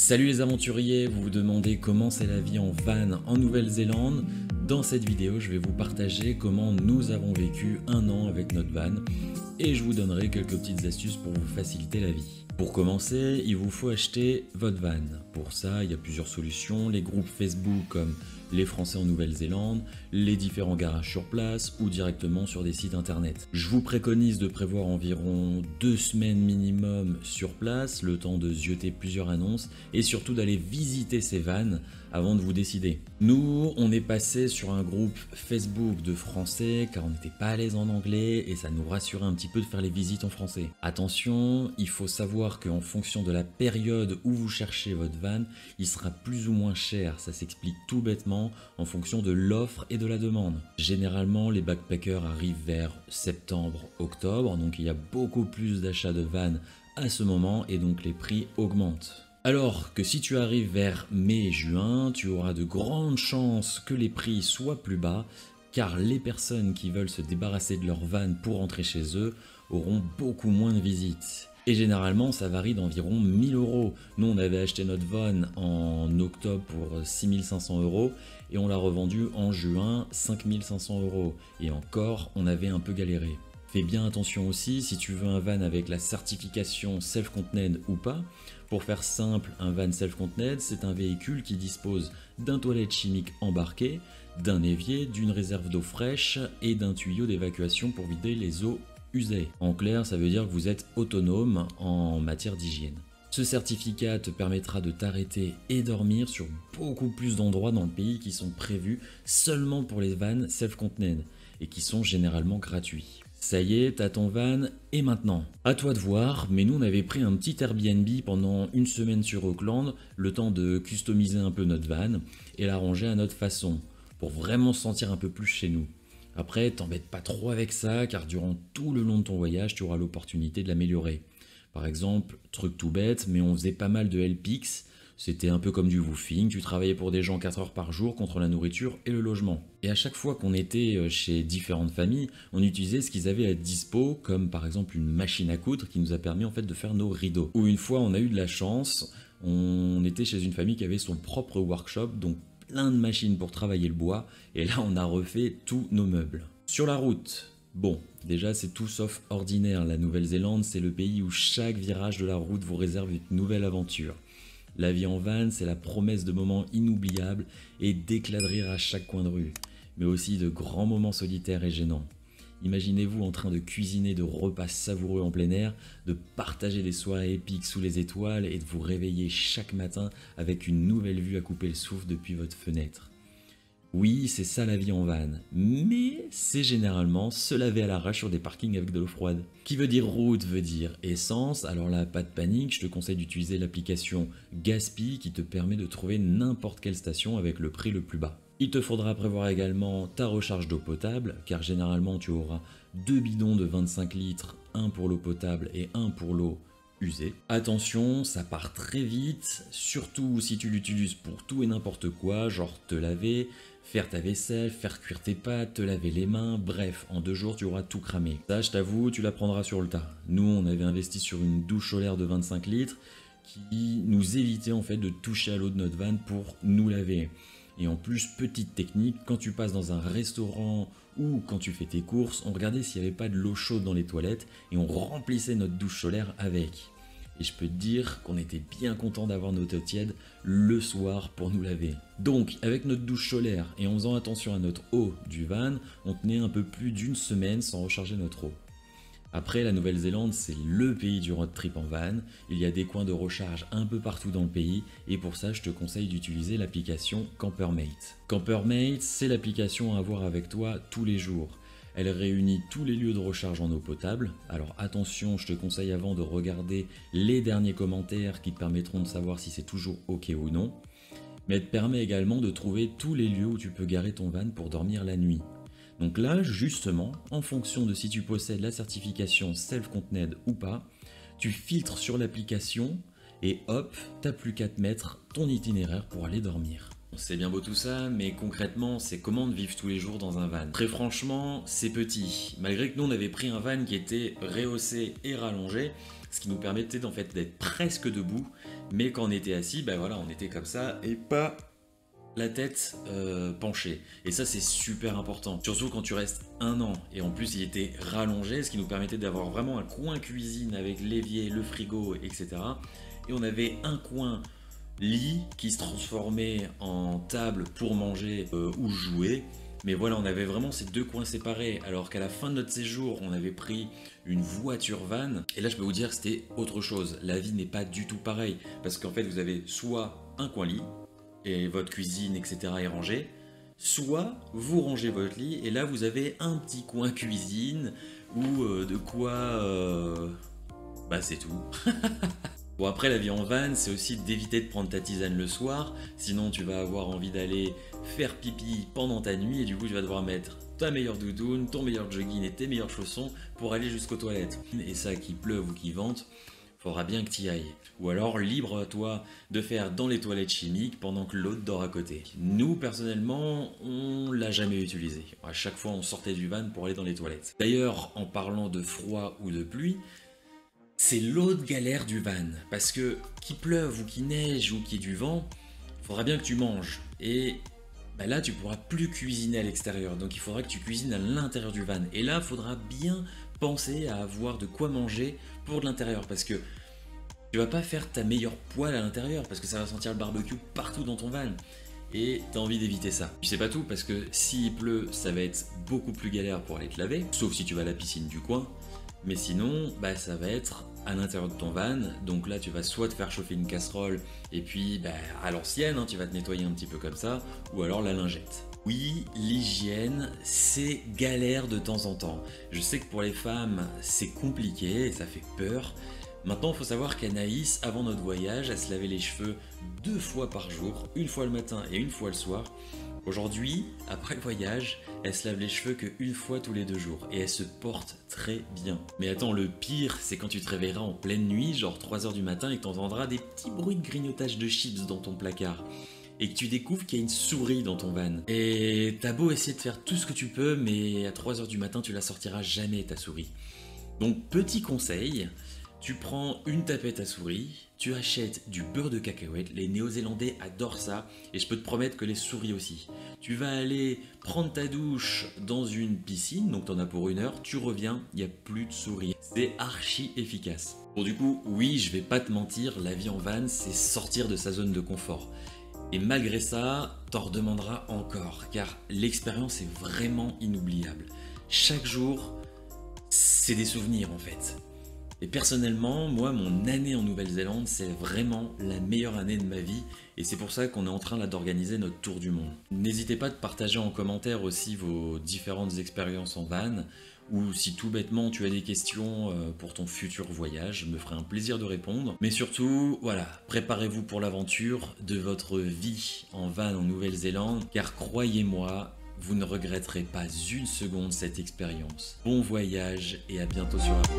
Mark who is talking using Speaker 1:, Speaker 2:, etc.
Speaker 1: Salut les aventuriers, vous vous demandez comment c'est la vie en van en Nouvelle-Zélande. Dans cette vidéo, je vais vous partager comment nous avons vécu un an avec notre van et je vous donnerai quelques petites astuces pour vous faciliter la vie. Pour commencer, il vous faut acheter votre van. Pour ça, il y a plusieurs solutions, les groupes Facebook comme les Français en Nouvelle-Zélande, les différents garages sur place ou directement sur des sites internet. Je vous préconise de prévoir environ 2 semaines minimum sur place, le temps de zioter plusieurs annonces et surtout d'aller visiter ces vannes avant de vous décider. Nous, on est passé sur un groupe Facebook de Français car on n'était pas à l'aise en anglais et ça nous rassurait un petit peu de faire les visites en français. Attention, il faut savoir qu'en fonction de la période où vous cherchez votre van, il sera plus ou moins cher, ça s'explique tout bêtement en fonction de l'offre et de la demande. Généralement, les backpackers arrivent vers septembre-octobre, donc il y a beaucoup plus d'achats de vannes à ce moment et donc les prix augmentent. Alors que si tu arrives vers mai-juin, tu auras de grandes chances que les prix soient plus bas car les personnes qui veulent se débarrasser de leur van pour rentrer chez eux auront beaucoup moins de visites. Et généralement, ça varie d'environ 1000 €. Nous, on avait acheté notre van en octobre pour 6500 € et on l'a revendu en juin 5500 €. Et encore, on avait un peu galéré. Fais bien attention aussi si tu veux un van avec la certification Self-Contained ou pas. Pour faire simple, un van Self-Contained, c'est un véhicule qui dispose d'un toilette chimique embarqué, d'un évier, d'une réserve d'eau fraîche et d'un tuyau d'évacuation pour vider les eaux usées. En clair, ça veut dire que vous êtes autonome en matière d'hygiène. Ce certificat te permettra de t'arrêter et dormir sur beaucoup plus d'endroits dans le pays qui sont prévus seulement pour les vannes self-contained et qui sont généralement gratuits. Ça y est, t'as ton van, et maintenant? À toi de voir, mais nous on avait pris un petit Airbnb pendant une semaine sur Auckland, le temps de customiser un peu notre van et la ranger à notre façon, pour vraiment se sentir un peu plus chez nous. Après, t'embête pas trop avec ça, car durant tout le long de ton voyage, tu auras l'opportunité de l'améliorer. Par exemple, truc tout bête, mais on faisait pas mal de LPX, c'était un peu comme du woofing, tu travaillais pour des gens 4 heures par jour contre la nourriture et le logement. Et à chaque fois qu'on était chez différentes familles, on utilisait ce qu'ils avaient à dispo, comme par exemple une machine à coudre qui nous a permis en fait de faire nos rideaux. Ou une fois on a eu de la chance, on était chez une famille qui avait son propre workshop, donc plein de machines pour travailler le bois, et là on a refait tous nos meubles. Sur la route, bon, déjà c'est tout sauf ordinaire, la Nouvelle-Zélande c'est le pays où chaque virage de la route vous réserve une nouvelle aventure. La vie en van, c'est la promesse de moments inoubliables et d'éclats de rire à chaque coin de rue, mais aussi de grands moments solitaires et gênants. Imaginez-vous en train de cuisiner de repas savoureux en plein air, de partager des soirées épiques sous les étoiles et de vous réveiller chaque matin avec une nouvelle vue à couper le souffle depuis votre fenêtre. Oui, c'est ça la vie en van, mais c'est généralement se laver à l'arrache sur des parkings avec de l'eau froide. Qui veut dire route veut dire essence, alors là pas de panique, je te conseille d'utiliser l'application Gatsby qui te permet de trouver n'importe quelle station avec le prix le plus bas. Il te faudra prévoir également ta recharge d'eau potable, car généralement tu auras 2 bidons de 25 litres, un pour l'eau potable et un pour l'eau usée. Attention, ça part très vite, surtout si tu l'utilises pour tout et n'importe quoi, genre te laver, faire ta vaisselle, faire cuire tes pâtes, te laver les mains, bref, en 2 jours tu auras tout cramé. Ça, je t'avoue, tu l'apprendras sur le tas. Nous, on avait investi sur une douche solaire de 25 litres qui nous évitait en fait de toucher à l'eau de notre van pour nous laver. Et en plus, petite technique, quand tu passes dans un restaurant ou quand tu fais tes courses, on regardait s'il n'y avait pas de l'eau chaude dans les toilettes et on remplissait notre douche solaire avec. Et je peux te dire qu'on était bien content d'avoir notre eau tiède le soir pour nous laver. Donc, avec notre douche solaire et en faisant attention à notre eau du van, on tenait un peu plus d'une semaine sans recharger notre eau. Après, la Nouvelle-Zélande, c'est le pays du road trip en van. Il y a des coins de recharge un peu partout dans le pays et pour ça, je te conseille d'utiliser l'application Campermate. Campermate, c'est l'application à avoir avec toi tous les jours. Elle réunit tous les lieux de recharge en eau potable. Alors attention, je te conseille avant de regarder les derniers commentaires qui te permettront de savoir si c'est toujours OK ou non. Mais elle te permet également de trouver tous les lieux où tu peux garer ton van pour dormir la nuit. Donc là, justement, en fonction de si tu possèdes la certification Self-Contained ou pas, tu filtres sur l'application et hop, t'as plus qu'à te mettre ton itinéraire pour aller dormir. C'est bien beau tout ça, mais concrètement, c'est comment de vivre tous les jours dans un van? Très franchement, c'est petit. Malgré que nous, on avait pris un van qui était rehaussé et rallongé, ce qui nous permettait en fait d'être presque debout, Mais quand on était assis, ben voilà, on était comme ça et pas la tête penchée. Et ça, c'est super important. Surtout quand tu restes un an. Et en plus, il était rallongé, ce qui nous permettait d'avoir vraiment un coin cuisine avec l'évier, le frigo, etc. Et on avait un coin lit qui se transformait en table pour manger ou jouer. Mais voilà, on avait vraiment ces deux coins séparés. Alors qu'à la fin de notre séjour, on avait pris une voiture van. Et là, je peux vous dire que c'était autre chose. La vie n'est pas du tout pareille. Parce qu'en fait, vous avez soit un coin lit, et votre cuisine, etc. est rangée, soit vous rangez votre lit, et là, vous avez un petit coin cuisine, ou de quoi... Bah, c'est tout. Bon, après, la vie en van, c'est aussi d'éviter de prendre ta tisane le soir, sinon tu vas avoir envie d'aller faire pipi pendant ta nuit, et du coup tu vas devoir mettre ta meilleure doudoune, ton meilleur jogging et tes meilleurs chaussons pour aller jusqu'aux toilettes. Et ça, qu'il pleuve ou qu'il vente, faudra bien que tu y ailles. Ou alors, libre à toi de faire dans les toilettes chimiques pendant que l'autre dort à côté. Nous, personnellement, on l'a jamais utilisé. À chaque fois, on sortait du van pour aller dans les toilettes. D'ailleurs, en parlant de froid ou de pluie, c'est l'autre galère du van, parce que qu'il pleuve ou qu'il neige ou qu'il y ait du vent, il faudra bien que tu manges. Et bah là, tu pourras plus cuisiner à l'extérieur, donc il faudra que tu cuisines à l'intérieur du van. Et là, il faudra bien penser à avoir de quoi manger pour de l'intérieur, parce que tu vas pas faire ta meilleure poêle à l'intérieur, parce que ça va sentir le barbecue partout dans ton van. Et tu as envie d'éviter ça. Tu sais pas tout, parce que s'il pleut, ça va être beaucoup plus galère pour aller te laver, sauf si tu vas à la piscine du coin. Mais sinon, bah, ça va être à l'intérieur de ton van, donc là tu vas soit te faire chauffer une casserole, et puis bah, à l'ancienne, hein, tu vas te nettoyer un petit peu comme ça, ou alors la lingette. Oui, l'hygiène, c'est galère de temps en temps. Je sais que pour les femmes, c'est compliqué et ça fait peur. Maintenant, il faut savoir qu'Anaïs, avant notre voyage, elle se lavait les cheveux 2 fois par jour, une fois le matin et une fois le soir. Aujourd'hui, après le voyage, elle se lave les cheveux qu'une fois tous les 2 jours et elle se porte très bien. Mais attends, le pire, c'est quand tu te réveilleras en pleine nuit, genre 3 h du matin, et que tu entendras des petits bruits de grignotage de chips dans ton placard. Et que tu découvres qu'il y a une souris dans ton van. Et t'as beau essayer de faire tout ce que tu peux, mais à 3 h du matin, tu la sortiras jamais ta souris. Donc petit conseil, tu prends une tapette à souris, tu achètes du beurre de cacahuète, les Néo-Zélandais adorent ça, et je peux te promettre que les souris aussi. Tu vas aller prendre ta douche dans une piscine, donc t'en as pour 1 heure, tu reviens, il n'y a plus de souris. C'est archi efficace. Bon du coup, oui, je vais pas te mentir, la vie en van, c'est sortir de sa zone de confort. Et malgré ça, t'en redemanderas encore, car l'expérience est vraiment inoubliable. Chaque jour, c'est des souvenirs en fait. Et personnellement, moi, mon année en Nouvelle-Zélande, c'est vraiment la meilleure année de ma vie. Et c'est pour ça qu'on est en train là d'organiser notre tour du monde. N'hésitez pas à partager en commentaire aussi vos différentes expériences en van. Ou si tout bêtement tu as des questions pour ton futur voyage, je me ferai un plaisir de répondre. Mais surtout, voilà, préparez-vous pour l'aventure de votre vie en van en Nouvelle-Zélande. Car croyez-moi, vous ne regretterez pas une seconde cette expérience. Bon voyage et à bientôt sur la route.